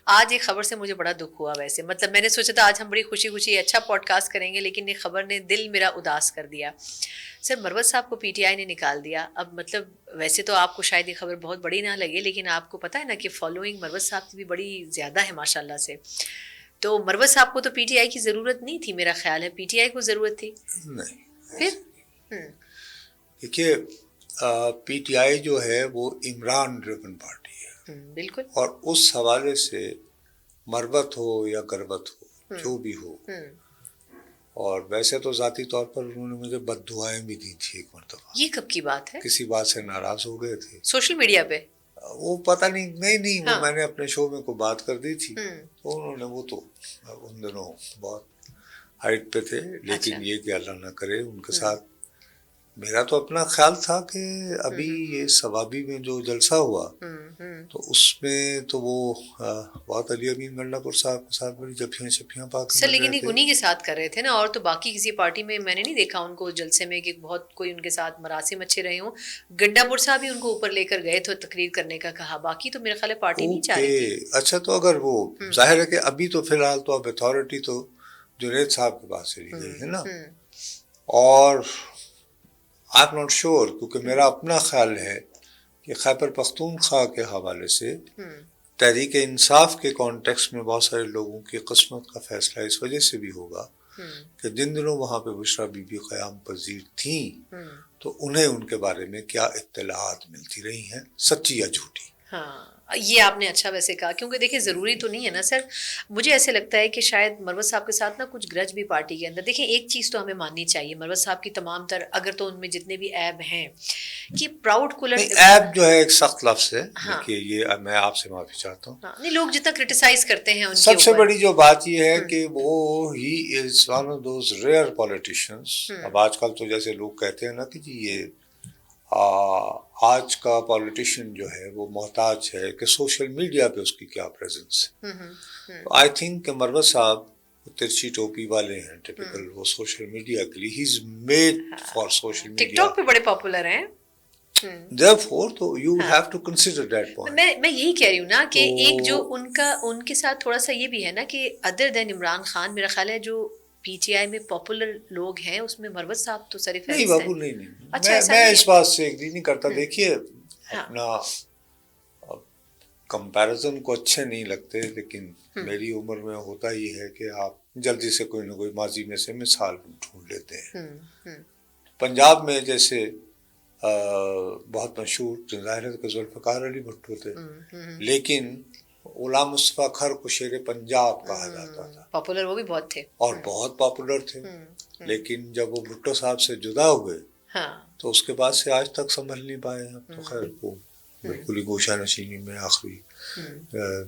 آج ایک خبر سے مجھے بڑا دکھ ہوا ویسے، مطلب میں نے سوچا تھا آج ہم بڑی خوشی خوشی اچھا پوڈ کاسٹ کریں گے، لیکن یہ خبر نے دل میرا اداس کر دیا. سر مروت صاحب کو پی ٹی آئی نے نکال دیا. اب مطلب ویسے تو آپ کو شاید یہ خبر بہت بڑی نہ لگے، لیکن آپ کو پتہ ہے نا کہ فالوئنگ مروت صاحب کی بھی بڑی زیادہ ہے ماشاء اللہ سے. تو مروت صاحب کو تو پی ٹی آئی کی ضرورت نہیں تھی، میرا خیال ہے پی ٹی آئی کو ضرورت تھی. نہیں پھر دیکھیے پی ٹی آئی جو ہے وہ عمران ڈریون پارٹی ہے، بالکل. اور اس حوالے سے مروت ہو یا گربت ہو جو بھی ہو، اور ویسے تو ذاتی طور پر انہوں نے مجھے بد دعائیں بھی دی تھی ایک مرتبہ. یہ کب کی بات ہے؟ کسی بات سے ناراض ہو گئے تھے سوشل میڈیا پہ؟ وہ پتہ نہیں وہ میں نے اپنے شو میں کو بات کر دی تھی، تو انہوں نے وہ تو ان دنوں بہت ہائٹ پہ تھے، لیکن یہ کہ اللہ نہ کرے ان کے ساتھ. میرا تو اپنا خیال تھا کہ ابھی یہ ثوابی میں جو جلسہ ہوا تو اس میں تو وہ بہت علی امین گنڈا پور صاحب کے ساتھ بڑی جفیاں شفیاں پا کے سر، لیکن ایک انہی کے ساتھ کر رہے تھے نا، اور تو باقی کسی پارٹی میں میں نے نہیں دیکھا ان کو جلسے میں کہ بہت کوئی ان کے ساتھ مراسم اچھے رہے ہوں. گنڈا پور صاحب بھی ان کو اوپر لے کر گئے تھے تقریر کرنے کا کہا، باقی تو میرا خیال ہے پارٹی نہیں چاہ رہی تھی. اچھا تو اگر وہ ظاہر ہے کہ ابھی تو فی الحال تو اب اتھارٹی تو جنید صاحب کے پاس چلی گئی ہے نا، اور آئی ایم ناٹ شیور، کیونکہ میرا اپنا خیال ہے کہ خیبر پختونخوا کے حوالے سے تحریک انصاف کے کانٹیکس میں بہت سارے لوگوں کی قسمت کا فیصلہ اس وجہ سے بھی ہوگا کہ جن دنوں وہاں پہ بشریٰ بی بی قیام پذیر تھیں تو انہیں ان کے بارے میں کیا اطلاعات ملتی رہی ہیں، سچی یا جھوٹی. یہ آپ نے اچھا ویسے کہا، کیونکہ دیکھیں ضروری تو نہیں ہے نا سر. مجھے ایسے لگتا ہے کہ شاید مروت صاحب کے ساتھ نا کچھ گرج بھی پارٹی کے اندر. دیکھیں ایک چیز تو ہمیں ماننی چاہیے، مروت صاحب کی تمام تر اگر تو ان میں جتنے بھی عیب ہیں کہ پراؤڈ کولر. عیب جو ہے ایک سخت لفظ ہے، دیکھیے یہ میں آپ سے معافی چاہتا ہوں. نہیں، لوگ جتنا کرٹیسائز کرتے ہیں ان کے سب سے بڑی جو بات یہ ہے کہ وہ ہی is one of those rare politicians. اب آج کل تو جیسے لوگ کہتے ہیں نا کہ جی یہ آج کا پولیٹیشین جو ہے وہ محتاج ہے کہ سوشل میڈیا پہ اس کی کیا پریزنس ہے. آئی تھنک کہ مروت صاحب ترچھی ٹوپی والے ہیں ٹپیکل، وہ سوشل میڈیا کے لیے ہی is made for social media. TikTok پہ بڑے پاپولر ہیں. therefore تو you have to consider that point. میں یہی کہہ رہی ہوں نا کہ ایک جو ان کے ساتھ تھوڑا سا یہ بھی ہے نا کہ ادر دین عمران خان، میرا خیال ہے جو پی ٹی آئی میں پاپولر لوگ ہیں اس میں مروت صاحب تو سر فہرست ہیں. نہیں بابو نہیں، میں اس بات سے ایگری نہیں کرتا. دیکھیے اپنا کمپیریزن کو اچھے نہیں لگتے، لیکن میری عمر میں ہوتا ہی ہے کہ آپ جلدی سے کوئی نہ کوئی ماضی میں سے مثال ڈھونڈ لیتے ہیں. پنجاب میں جیسے بہت مشہور ظاہر ہے کہ ذوالفقار علی بھٹو تھے، لیکن غلام مصطفیٰ کھر کو شیر پنجاب کہا جاتا تھا. پاپولر وہ بھی بہت تھے اور بہت پاپولر تھے، لیکن جب وہ بھٹو صاحب سے جدا ہوئے تو اس کے بعد سے آج تک سنبھل نہیں پائے. اب تو خیر وہ بالکل ہی گوشہ نشینی میں آخری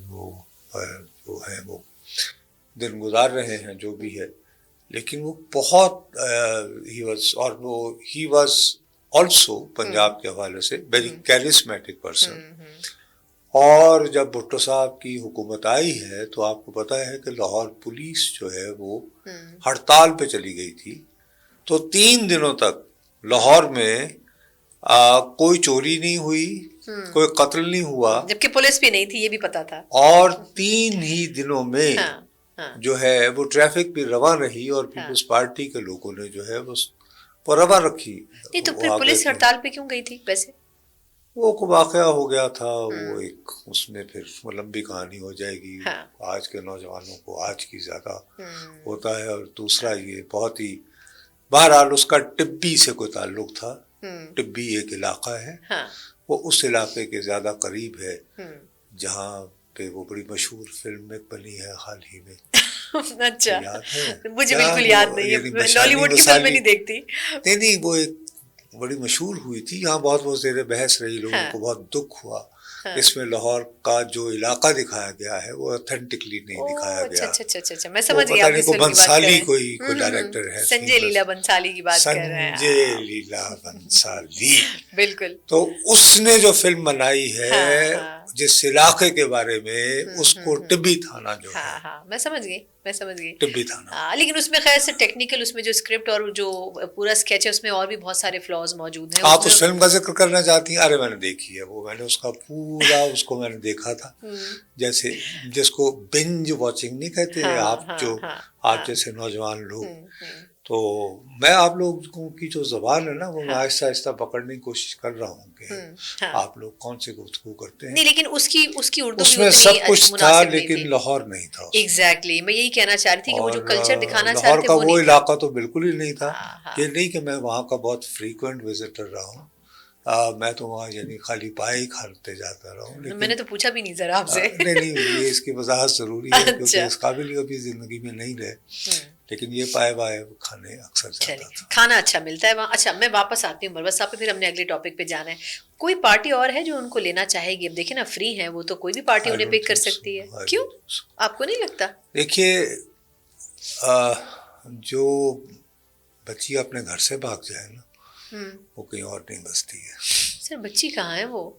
وہ ہیں وہ دن گزار رہے ہیں جو بھی ہے. لیکن وہ بہت ہی واز آلسو پنجاب کے حوالے سے ویری کیرزمیٹک پرسن. اور جب بھٹو صاحب کی حکومت آئی ہے تو آپ کو پتہ ہے کہ لاہور پولیس جو ہے وہ ہڑتال پہ چلی گئی تھی، تو 3 دنوں تک لاہور میں کوئی چوری نہیں ہوئی، کوئی قتل نہیں ہوا، جبکہ پولیس بھی نہیں تھی، یہ بھی پتا تھا. اور 3 ہی دنوں میں جو ہے وہ ٹریفک بھی رواں رہی، اور پیپلز پارٹی کے لوگوں نے جو ہے وہ رواں رکھی. نہیں تو پھر پولیس ہڑتال پہ کیوں گئی تھی ویسے؟ وہ کو واقعہ ہو گیا تھا، وہ ایک اس میں پھر لمبی کہانی ہو جائے گی. آج کے نوجوانوں کو آج کی زیادہ ہوتا ہے. اور دوسرا یہ بہت ہی بہرحال اس کا ٹبی سے کوئی تعلق تھا. ٹبی ایک علاقہ ہے، وہ اس علاقے کے زیادہ قریب ہے جہاں پہ وہ بڑی مشہور فلم ایک بنی ہے حال ہی میں. اچھا، مجھے بالکل یاد نہیں ہے، لالی ووڈ کی فلمیں نہیں دیکھتی. نہیں وہ ایک بڑی مشہور ہوئی تھی، یہاں بہت زیر بحث رہی، لوگوں کو بہت دکھ ہوا. اس میں لاہور کا جو علاقہ دکھایا گیا ہے وہ اتھینٹکلی نہیں دکھایا گیا. اچھا میں سمجھ گیا. بنسالی کوئی ڈائریکٹر ہے، سنجے لیلا بنسالی کی بات کر رہے ہیں. سنجے لیلا بنسالی، بالکل. تو اس نے جو فلم بنائی ہے جس علاقے کے بارے میں اس کو ٹبی تھانہ جو ہے، ہاں ہاں میں سمجھ گئی ٹبی تھانہ. لیکن اس میں خیر سے ٹیکنیکل اس میں جو اسکرپٹ اور جو پورا اسکیچ ہے اس میں اور بھی بہت سارے فلاز موجود ہیں. آپ اس فلم کا ذکر کرنا چاہتی ہیں؟ ارے میں نے دیکھی ہے وہ، میں نے اس کا پورا اس کو میں نے دیکھا تھا، جیسے جس کو بنج واچنگ نہیں کہتے آپ جیسے نوجوان لوگ. تو میں آپ لوگوں کی جو زبان ہے نا وہ میں آہستہ آہستہ پکڑنے کی کوشش کر رہا ہوں کہ آپ لوگ کون سے گفتگو کرتے ہیں. نہیں لیکن اس کی اردو اس میں سب کچھ تھا لیکن لاہور نہیں تھا. ایگزیکٹلی میں یہی کہنا چاہ رہی تھی کہ وہ جو کلچر دکھانا چاہتے لاہور تھے کا وہ وہ علاقہ تو بالکل ہی نہیں تھا. یہ نہیں کہ میں وہاں کا بہت فریکوینٹ وزٹر رہا ہوں، میں تو وہاں یعنی خالی پائے ہی کھاتے جاتا رہا ہوں. میں نے تو پوچھا بھی نہیں ذرا آپ سے. نہیں یہ اس کی وضاحت ضروری ہے کیونکہ اس قابل ابھی زندگی میں نہیں رہے، لیکن یہ پائے وائے کھانے اکثر جاتا تھا. کھانا اچھا ملتا ہے وہاں. اچھا میں واپس آتی ہوں مروت صاحب پہ، پھر ہم نے اگلے ٹاپک پہ جانا ہے. کوئی پارٹی اور ہے جو ان کو لینا چاہے گی؟ اب دیکھیں نا فری ہیں وہ، تو کوئی بھی پارٹی انہیں پک کر سکتی ہے. کیوں آپ کو نہیں لگتا؟ دیکھیے جو بچی اپنے گھر سے بھاگ جائے نا وہ کہیں اور نہیں بستی ہے. سر بچی کہاں ہے وہ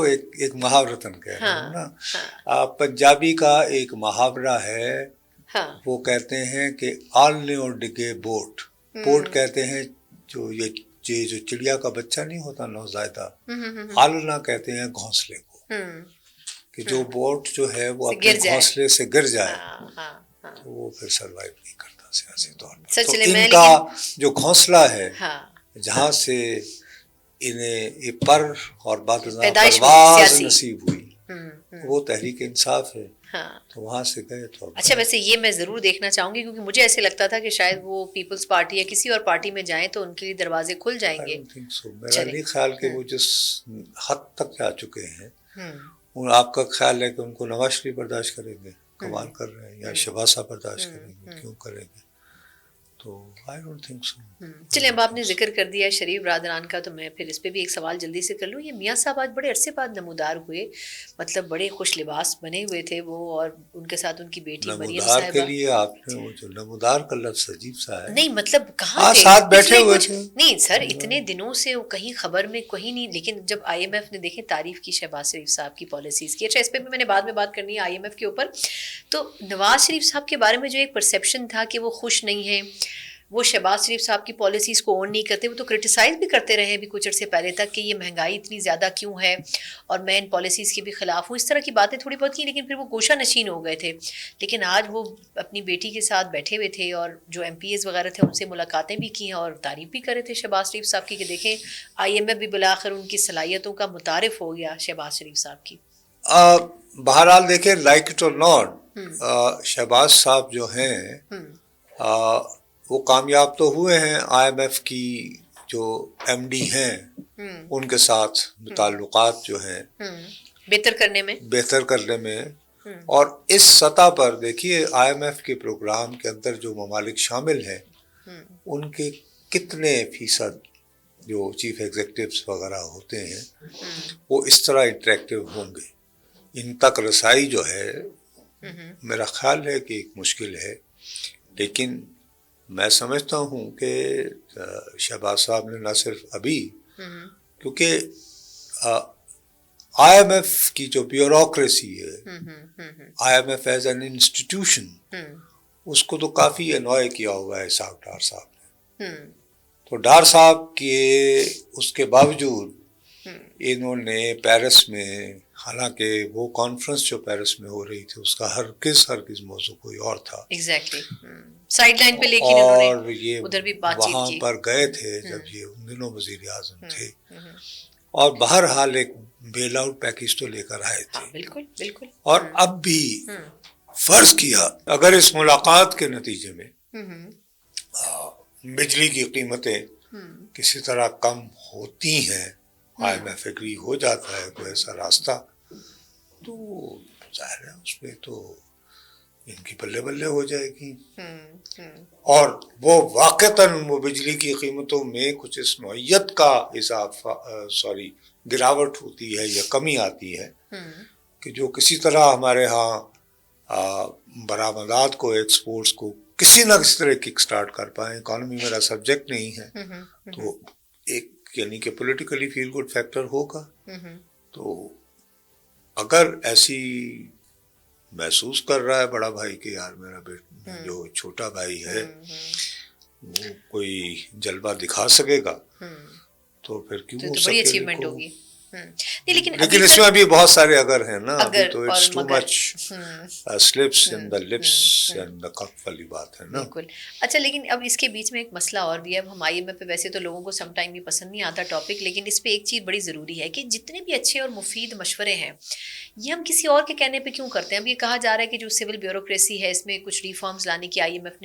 ایک محاورتن کہہ رہا ہوں نا. پنجابی کا ایک محاورہ ہے، وہ کہتے ہیں کہ آلنے اور ڈگے بوٹ. بوٹ کہتے ہیں جو چڑیا کا بچہ نہیں ہوتا نوزائیدہ، آلنا کہتے ہیں گھونسلے کو، کہ جو بوٹ جو ہے وہ اپنے گھونسلے سے گر جائے تو وہ پھر سروائیو نہیں کرتا سیاسی طور پر. تو ان کا جو گھونسلہ ہے جہاں سے انہیں یہ پر اور پرواز نصیب ہوئی وہ تحریک انصاف ہے، تو وہاں سے گئے. تو اچھا ویسے یہ میں ضرور دیکھنا چاہوں گی کیونکہ مجھے ایسے لگتا تھا کہ شاید وہ پیپلز پارٹی یا کسی اور پارٹی میں جائیں تو ان کے لیے دروازے کھل جائیں گے. میرا نہیں خیال کہ وہ جس حد تک جا چکے ہیں، آپ کا خیال ہے کہ ان کو نواز شریف برداشت کریں گے؟ کمال کر رہے ہیں. یا شہباز صاحب برداشت کریں گے؟ کیوں کریں گے؟ تو I don't think so. چلیں اب آپ نے ذکر کر دیا شریف برادران کا تو میں پھر اس پہ بھی ایک سوال جلدی سے کر لوں. یہ میاں صاحب آج بڑے عرصے بعد نمودار ہوئے، مطلب بڑے خوش لباس بنے ہوئے تھے وہ، اور ان کے ساتھ ان کی بیٹی مریم صاحبہ. نمودار کے لیے آپ نے وہ جو نمودار کا لفظ عجیب سا ہے. نہیں مطلب کہاں تھے ساتھ بیٹھے ہوئے تھے. نہیں سر اتنے دنوں سے وہ کہیں خبر میں کہیں نہیں، لیکن جب IMF نے دیکھیں تعریف کی شہباز شریف صاحب کی پالیسیز کی. اچھا اس پہ بھی میں نے بعد میں بات کرنی ہے IMF کے اوپر. تو نواز شریف صاحب کے بارے میں جو ایک پرسیپشن تھا کہ وہ خوش نہیں ہیں، وہ شہباز شریف صاحب کی پالیسیز کو اون نہیں کرتے، وہ تو کرٹیسائز بھی کرتے رہے ابھی کچھ عرصے پہلے تک کہ یہ مہنگائی اتنی زیادہ کیوں ہے اور میں ان پالیسیز کے بھی خلاف ہوں. اس طرح کی باتیں تھوڑی بہت کی لیکن پھر وہ گوشہ نشین ہو گئے تھے. لیکن آج وہ اپنی بیٹی کے ساتھ بیٹھے ہوئے تھے اور جو MPs وغیرہ تھے ان سے ملاقاتیں بھی کی ہیں اور تعریف بھی کرے تھے شہباز شریف صاحب کی کہ دیکھیں IMF بھی بالآخر ان کی صلاحیتوں کا متعارف ہو گیا شہباز شریف صاحب کی. بہرحال دیکھیں لائک اٹ اور ناٹ، شہباز صاحب جو ہیں وہ کامیاب تو ہوئے ہیں. IMF کی جو MD ہیں ان کے ساتھ تعلقات جو ہیں بہتر کرنے میں اور اس سطح پر دیکھیے IMF کے پروگرام کے اندر جو ممالک شامل ہیں ان کے کتنے فیصد جو چیف ایگزیکٹوز وغیرہ ہوتے ہیں وہ اس طرح انٹریکٹیو ہوں گے. ان تک رسائی جو ہے میرا خیال ہے کہ ایک مشکل ہے، لیکن میں سمجھتا ہوں کہ شہباز صاحب نے نہ صرف ابھی، کیونکہ IMF کی جو بیوروکریسی ہے، IMF ایز این انسٹیٹیوشن، اس کو تو کافی انوائے کیا ہوا ہے اسحاق ڈار صاحب نے. تو ڈار صاحب کے اس کے باوجود انہوں نے پیرس میں، حالانکہ وہ کانفرنس جو پیرس میں ہو رہی تھی اس کا ہرگز موضوع کوئی اور تھا، سائیڈ لائن پہ، لیکن اور یہ وہاں پر گئے تھے جب یہ ان دنوں وزیر اعظم تھے، اور بہرحال ایک بیل آؤٹ پیکیج تو لے کر آئے تھے. بالکل. اور اب بھی فرض کیا اگر اس ملاقات کے نتیجے میں بجلی کی قیمتیں کسی طرح کم ہوتی ہیں، IMF ایگری ہو جاتا ہے کوئی ایسا راستہ، تو ظاہر ہے اس میں تو ان کی بلے بلے ہو جائے گی، اور وہ واقعتاً وہ بجلی کی قیمتوں میں کچھ اس نوعیت کا گراوٹ ہوتی ہے یا کمی آتی ہے کہ جو کسی طرح ہمارے ہاں برآمدات کو، ایکسپورٹس کو کسی نہ کسی طرح کک سٹارٹ کر پائیں. اکانومی میرا سبجیکٹ نہیں ہے، تو ایک یعنی کہ پولیٹیکلی فیل گڈ فیکٹر ہوگا. تو اگر ایسی محسوس کر رہا ہے بڑا بھائی کہ یار میرا بیٹا جو چھوٹا بھائی ہے وہ کوئی جلوہ دکھا سکے گا تو پھر کیوں تو بڑی اچیومنٹ ہوگی. لیکن اس میں بھی بہت سارے اگر ہیں نا, ابھی تو it's too much slips in the lips and the cup والی بات ہے نا. بالکل. اچھا لیکن اب اس کے بیچ میں ایک مسئلہ اور بھی ہے. اب ہم آئی ایم ایف پہ ویسے تو لوگوں کو سم ٹائم بھی پسند نہیں آتا ٹاپک, لیکن اس پہ ایک چیز بڑی ضروری ہے کہ جتنے بھی اچھے اور مفید مشورے ہیں یہ ہم کسی اور کے کہنے پہ کیوں کرتے ہیں. اب یہ کہا جا رہا ہے کہ جو سول بیوروکریسی ہے اس میں کچھ ریفارمز لانے کی آئی ایم ایف نے